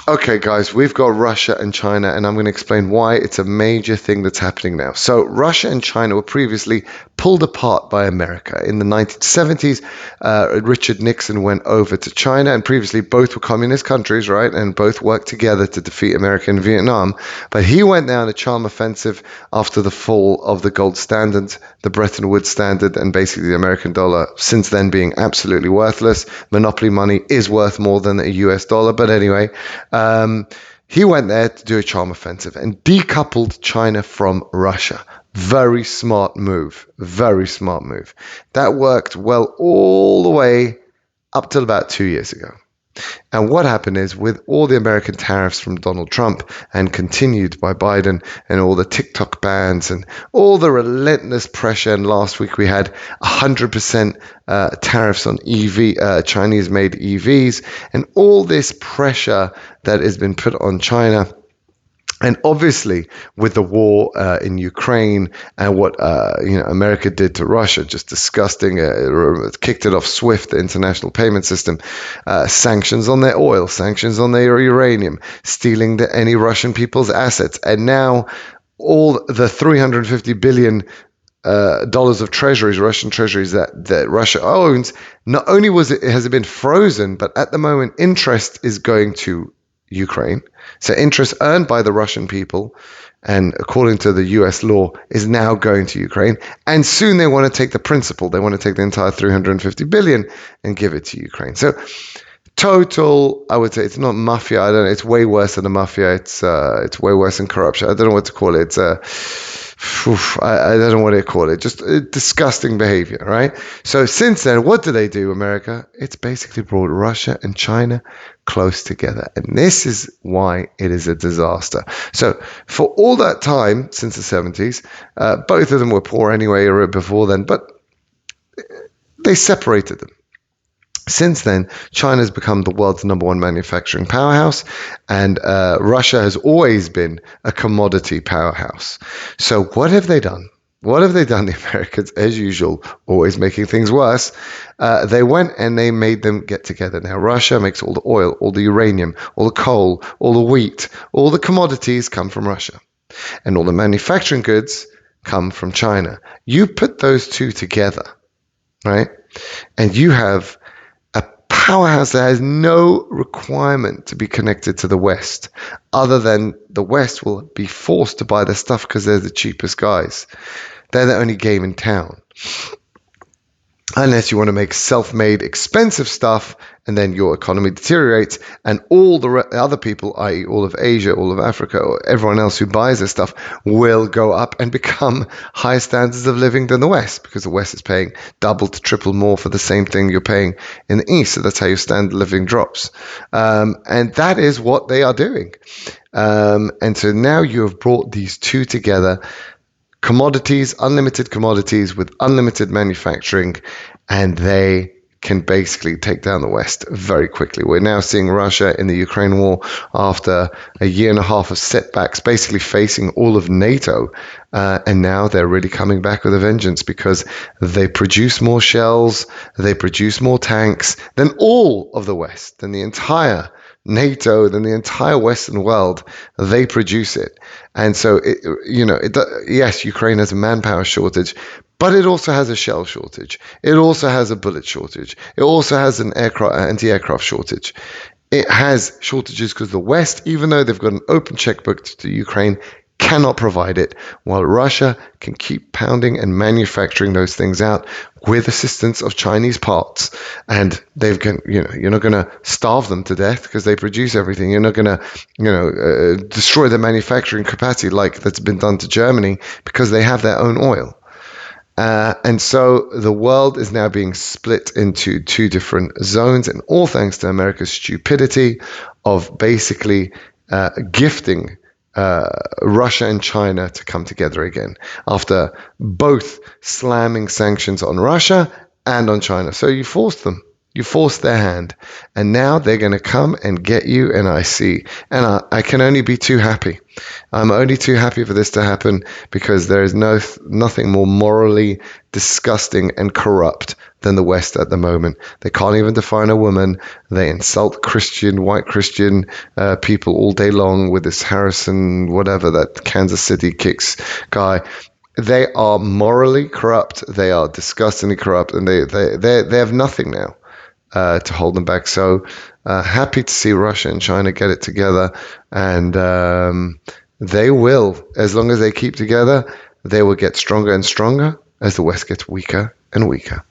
Okay, guys, we've got Russia and China, and I'm going to explain why it's a major thing that's happening now. So, Russia and China were previously pulled apart by America. In the 1970s, Richard Nixon went over to China, and previously both were communist countries, right? And both worked together to defeat America in Vietnam. But he went down a charm offensive after the fall of the gold standard, the Bretton Woods standard, and basically the American dollar since then being absolutely worthless. Monopoly money is worth more than a US dollar, but anyway. He went there to do a charm offensive and decoupled China from Russia. Very smart move. Very smart move. That worked well all the way up till about 2 years ago. And what happened is, with all the American tariffs from Donald Trump and continued by Biden and all the TikTok bans and all the relentless pressure, and last week we had 100% tariffs on Chinese-made EVs, and all this pressure that has been put on China. And obviously, with the war in Ukraine and what America did to Russia, just disgusting. Kicked it off SWIFT, the international payment system. Sanctions on their oil, sanctions on their uranium, stealing any Russian people's assets, and now all the $350 billion dollars of treasuries, Russian treasuries that Russia owns. Not only has it been frozen, but at the moment interest is going to Ukraine. So interest earned by the Russian people, and according to the US law, is now going to Ukraine. And soon they want to take the principal. They want to take the entire 350 billion and give it to Ukraine. So total, I would say, it's not mafia. I don't know. It's way worse than a mafia. It's way worse than corruption. I don't know what to call it. I don't know what they call it. Just disgusting behavior, right? So since then, what do they do, America? It's basically brought Russia and China close together. And this is why it is a disaster. So for all that time, since the 70s, both of them were poor anyway before then, but they separated them. Since then, China has become the world's #1 manufacturing powerhouse, and Russia has always been a commodity powerhouse. So what have they done? What have they done, the Americans, as usual, always making things worse? They went and they made them get together. Now, Russia makes all the oil, all the uranium, all the coal, all the wheat, all the commodities come from Russia. And all the manufacturing goods come from China. You put those two together, right? And you have powerhouse that has no requirement to be connected to the West, other than the West will be forced to buy their stuff because they're the cheapest guys. They're the only game in town. Unless you want to make self-made expensive stuff, and then your economy deteriorates, and all the other people, i.e. all of Asia, all of Africa, or everyone else who buys this stuff, will go up and become higher standards of living than the West, because the West is paying double to triple more for the same thing you're paying in the East. So that's how your standard of living drops. And that is what they are doing. And so now you have brought these two together. Commodities, unlimited commodities with unlimited manufacturing, and they can basically take down the West very quickly. We're now seeing Russia in the Ukraine war after a year and a half of setbacks, basically facing all of NATO. And now they're really coming back with a vengeance because they produce more shells, they produce more tanks than all of the West, than the entire NATO, than the entire Western world. They produce it. And so, yes, Ukraine has a manpower shortage, but it also has a shell shortage. It also has a bullet shortage. It also has an anti-aircraft shortage. It has shortages because the West, even though they've got an open checkbook to Ukraine, cannot provide it, while Russia can keep pounding and manufacturing those things out with assistance of Chinese parts. And you're not going to starve them to death because they produce everything. You're not going to, destroy their manufacturing capacity like that's been done to Germany because they have their own oil. And so the world is now being split into two different zones, and all thanks to America's stupidity of basically gifting Russia and China to come together again after both slamming sanctions on Russia and on China. So you forced them. You forced their hand, and now they're going to come and get you. And I can only be too happy. I'm only too happy for this to happen because there is nothing more morally disgusting and corrupt than the West at the moment. They can't even define a woman. They insult white Christian people all day long with this Harrison, whatever, that Kansas City Kicks guy. They are morally corrupt. They are disgustingly corrupt, and they have nothing now to hold them back. So happy to see Russia and China get it together, and they will, as long as they keep together, they will get stronger and stronger as the West gets weaker and weaker.